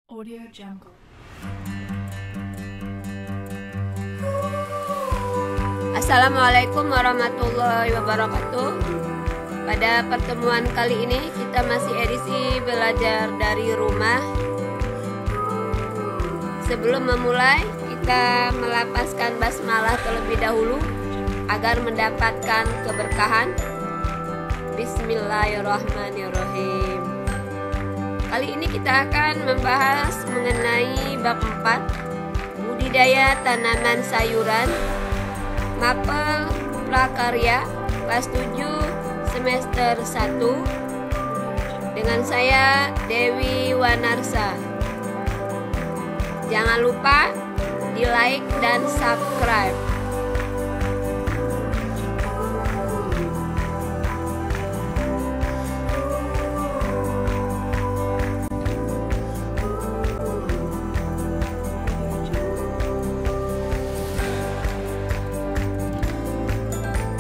Audio Jungle. Assalamualaikum warahmatullahi wabarakatuh. Pada pertemuan kali ini kita masih edisi belajar dari rumah. Sebelum memulai, kita melapaskan basmalah terlebih dahulu agar mendapatkan keberkahan. Bismillahirrahmanirrahim. Kali ini kita akan membahas mengenai bab 4, budidaya tanaman sayuran, mapel prakarya kelas 7 semester 1 dengan saya Dewi Wanarsa. Jangan lupa di like dan subscribe.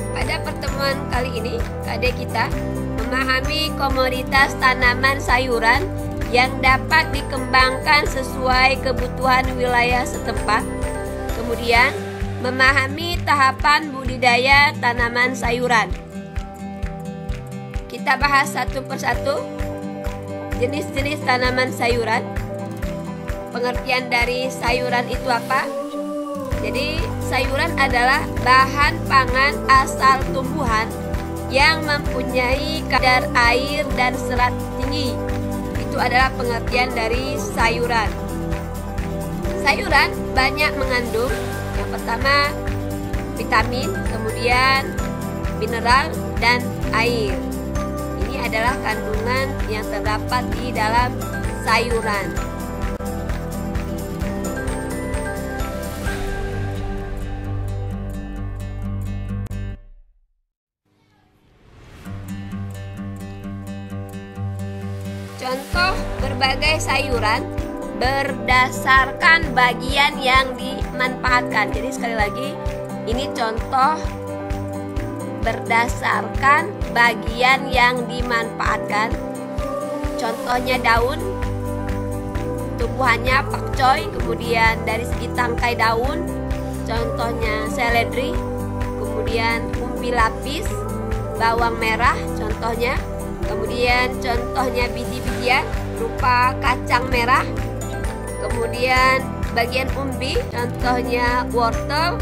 Pada pertemuan kali ini, adik kita memahami komoditas tanaman sayuran yang dapat dikembangkan sesuai kebutuhan wilayah setempat. Kemudian, memahami tahapan budidaya tanaman sayuran. Kita bahas satu persatu jenis-jenis tanaman sayuran. Pengertian dari sayuran itu apa? Jadi, sayuran adalah bahan pangan asal tumbuhan yang mempunyai kadar air dan serat tinggi. Itu adalah pengertian dari sayuran. Sayuran banyak mengandung, yang pertama vitamin, kemudian mineral dan air. Ini adalah kandungan yang terdapat di dalam sayuran. Contoh berbagai sayuran berdasarkan bagian yang dimanfaatkan. Jadi sekali lagi, ini contoh berdasarkan bagian yang dimanfaatkan. Contohnya daun, tumbuhannya pakcoy, kemudian dari segi tangkai daun, contohnya seledri, kemudian umbi lapis, bawang merah, contohnya. Kemudian contohnya biji-bijian berupa kacang merah. Kemudian bagian umbi contohnya wortel.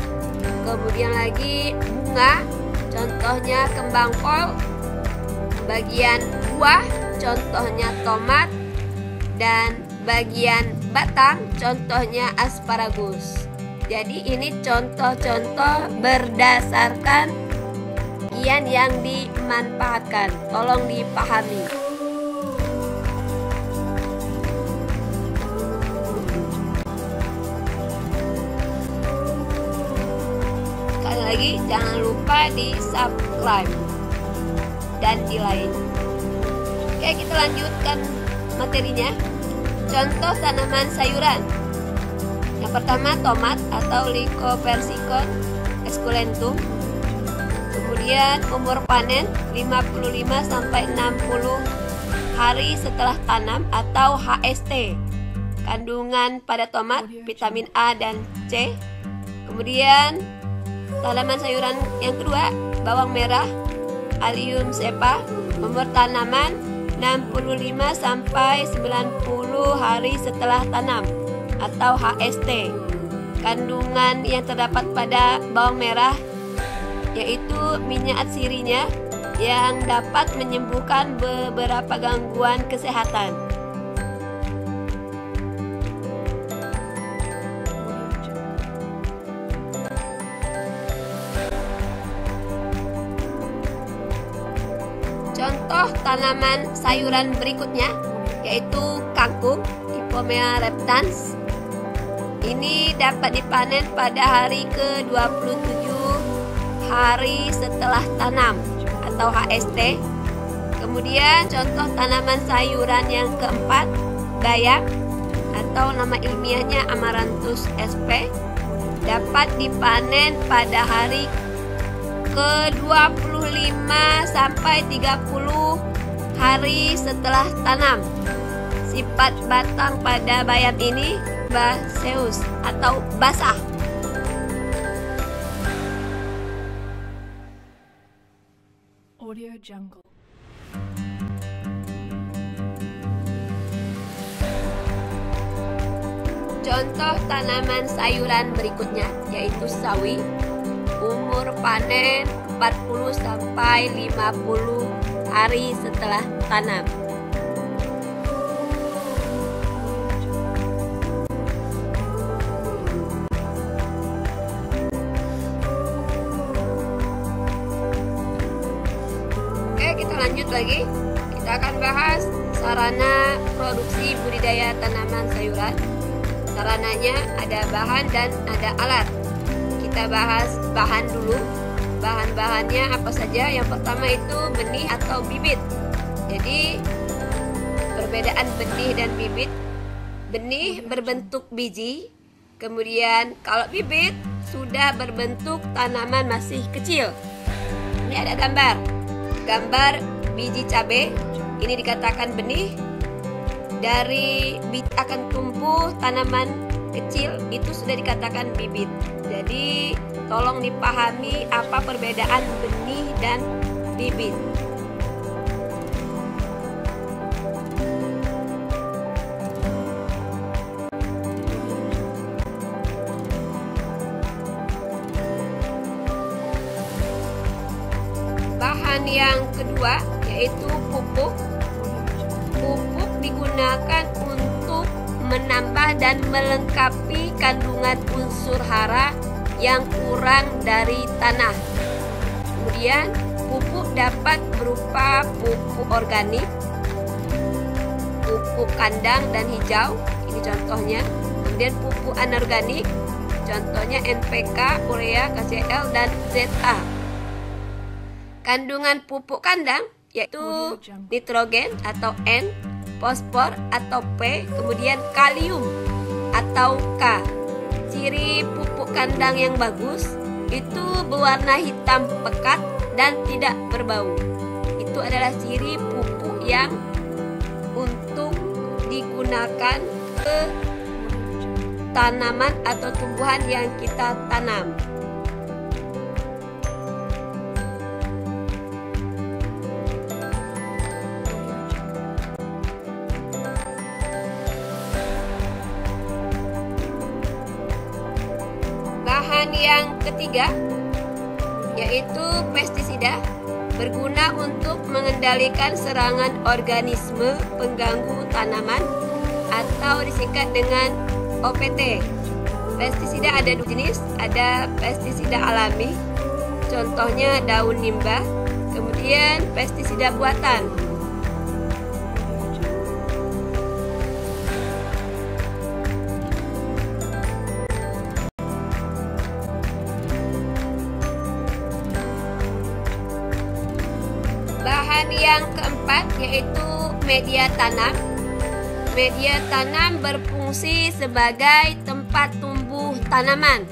Kemudian lagi bunga contohnya kembang kol. Bagian buah contohnya tomat. Dan bagian batang contohnya asparagus. Jadi ini contoh-contoh berdasarkan yang dimanfaatkan. Tolong dipahami. Sekali lagi, jangan lupa di subscribe dan di like. Oke, kita lanjutkan materinya. Contoh tanaman sayuran. Yang pertama tomat atau Lycopersicon esculentum. Kemudian umur panen 55 sampai 60 hari setelah tanam atau HST. Kandungan pada tomat vitamin A dan C. Kemudian tanaman sayuran yang kedua, bawang merah Allium cepa. Umur tanaman 65 sampai 90 hari setelah tanam atau HST. Kandungan yang terdapat pada bawang merah yaitu minyak atsirinya yang dapat menyembuhkan beberapa gangguan kesehatan. Contoh tanaman sayuran berikutnya yaitu kangkung, Ipomea reptans. Ini dapat dipanen pada hari ke-27 hari setelah tanam atau HST. Kemudian contoh tanaman sayuran yang keempat, bayam atau nama ilmiahnya Amaranthus sp. Dapat dipanen pada hari ke-25 sampai 30 hari setelah tanam. Sifat 4 batang pada bayam ini baseus atau basah. Audio Jungle. Contoh tanaman sayuran berikutnya yaitu sawi. Umur panen 40 sampai 50 hari setelah tanam. Oke, kita lanjut lagi. Kita akan bahas sarana produksi budidaya tanaman sayuran. Sarananya ada bahan dan ada alat. Kita bahas bahan dulu. Bahan-bahannya apa saja? Yang pertama itu benih atau bibit. Jadi perbedaan benih dan bibit. Benih berbentuk biji. Kemudian kalau bibit sudah berbentuk tanaman masih kecil. Ini ada gambar biji cabai. Ini dikatakan benih. Dari biji akan tumbuh tanaman kecil, itu sudah dikatakan bibit. Jadi tolong dipahami apa perbedaan benih dan bibit. Bahan yang kedua yaitu pupuk. Pupuk digunakan untuk menambah dan melengkapi kandungan unsur hara yang kurang dari tanah. Kemudian pupuk dapat berupa pupuk organik, pupuk kandang dan hijau, ini contohnya. Kemudian pupuk anorganik, contohnya NPK, urea, KCl, dan ZA. Kandungan pupuk kandang yaitu nitrogen atau N, fosfor atau P, kemudian kalium atau K. Ciri pupuk kandang yang bagus itu berwarna hitam pekat dan tidak berbau. Itu adalah ciri pupuk yang untuk digunakan ke tanaman atau tumbuhan yang kita tanam. Bahan yang ketiga yaitu pestisida, berguna untuk mengendalikan serangan organisme pengganggu tanaman atau disingkat dengan OPT. Pestisida ada dua jenis, ada pestisida alami, contohnya daun limbah, kemudian pestisida buatan. Bahan yang keempat yaitu media tanam. Media tanam berfungsi sebagai tempat tumbuh tanaman.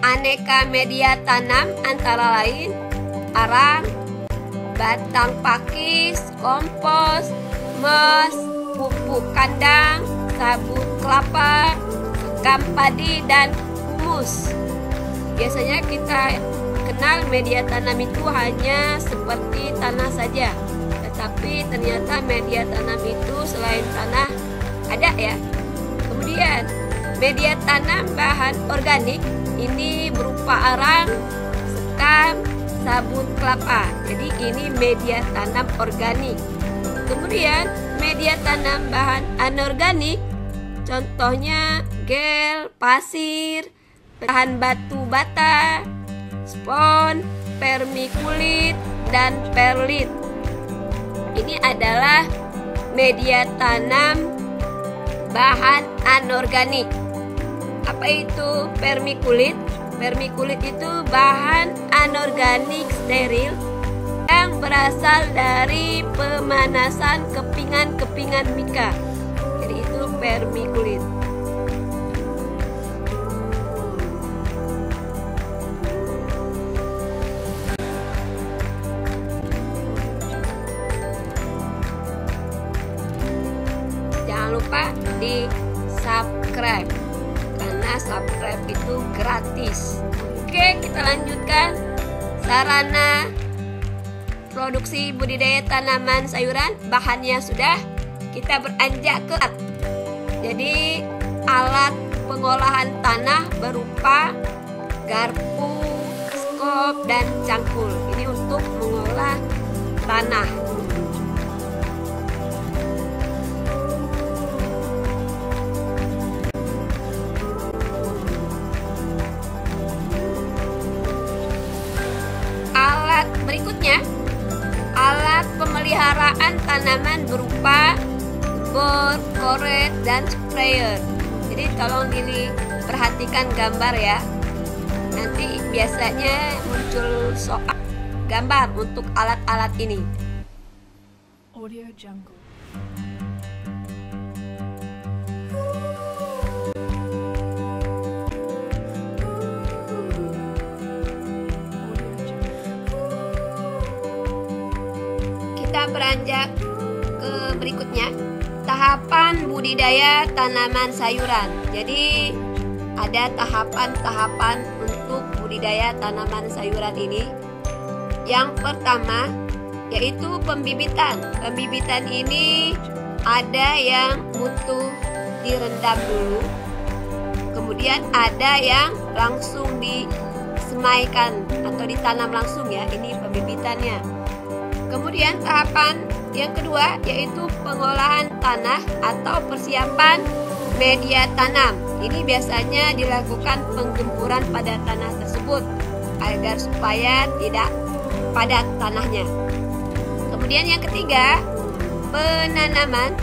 Aneka media tanam antara lain arang, batang pakis, kompos, mes, pupuk kandang, sabut kelapa, sekam padi, dan humus. Biasanya kita kenal media tanam itu hanya seperti tanah saja, tetapi ternyata media tanam itu selain tanah ada ya. Kemudian media tanam bahan organik ini berupa arang, sekam, sabut kelapa. Jadi ini media tanam organik. Kemudian media tanam bahan anorganik, contohnya gel, pasir, bahan batu bata, spon, vermikulit, dan perlit. Ini adalah media tanam bahan anorganik. Apa itu vermikulit? Vermikulit itu bahan anorganik steril yang berasal dari pemanasan kepingan-kepingan mika. Jadi itu vermikulit. lupa di subscribe, karena subscribe itu gratis. Oke, kita lanjutkan. Sarana produksi budidaya tanaman sayuran, bahannya sudah. Kita beranjak ke alat. Jadi alat pengolahan tanah berupa garpu, skop, dan cangkul. Ini untuk mengolah tanah. Alat berikutnya, alat pemeliharaan tanaman berupa bor, koret, dan sprayer. Jadi tolong diperhatikan gambar ya. Nanti biasanya muncul soal gambar untuk alat-alat ini. Audio Jungle. Kita beranjak ke berikutnya, tahapan budidaya tanaman sayuran. Jadi ada tahapan-tahapan untuk budidaya tanaman sayuran ini. Yang pertama yaitu pembibitan. Pembibitan ini ada yang butuh direndam dulu, kemudian ada yang langsung disemaikan atau ditanam langsung ya. Ini pembibitannya. Kemudian tahapan yang kedua yaitu pengolahan tanah atau persiapan media tanam. Ini biasanya dilakukan penggemburan pada tanah tersebut agar supaya tidak padat tanahnya. Kemudian yang ketiga, penanaman.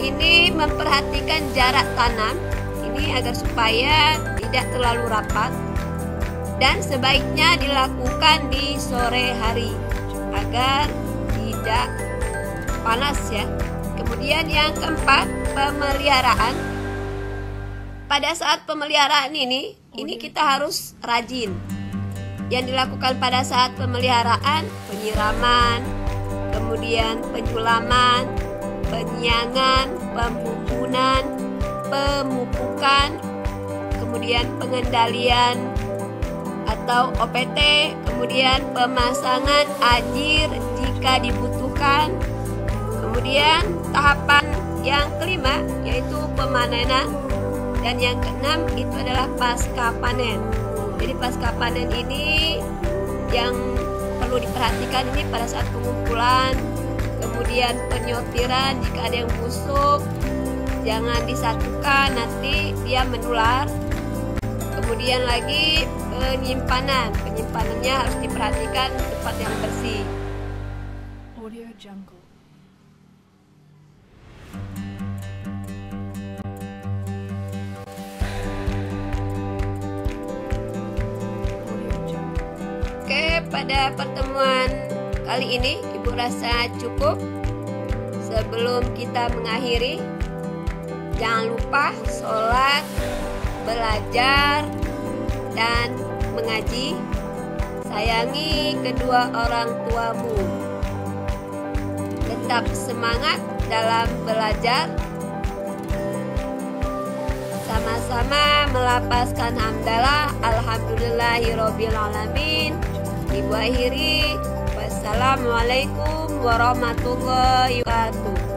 Ini memperhatikan jarak tanam ini agar supaya tidak terlalu rapat, dan sebaiknya dilakukan di sore hari agar tidak panas ya. Kemudian yang keempat, pemeliharaan. Pada saat pemeliharaan ini kita harus rajin. Yang dilakukan pada saat pemeliharaan, penyiraman, kemudian penyulaman, penyiangan, pembubunan, pemupukan, kemudian pengendalian atau OPT, kemudian pemasangan ajir jika dibutuhkan. Kemudian tahapan yang kelima yaitu pemanenan, dan yang keenam itu adalah pasca panen. Jadi pasca panen ini yang perlu diperhatikan ini pada saat pengumpulan, kemudian penyortiran. Jika ada yang busuk jangan disatukan, nanti dia menular. Kemudian lagi penyimpanannya harus diperhatikan tempat yang bersih. Audio Jungle. Oke, pada pertemuan kali ini Ibu rasa cukup. Sebelum kita mengakhiri, jangan lupa sholat, belajar, dan mengaji. Sayangi kedua orang tuamu. Tetap semangat dalam belajar. Sama-sama melapaskan hamdalah alhamdulillahirabbil alamin. Ibu akhiri, wassalamualaikum warahmatullahi wabarakatuh.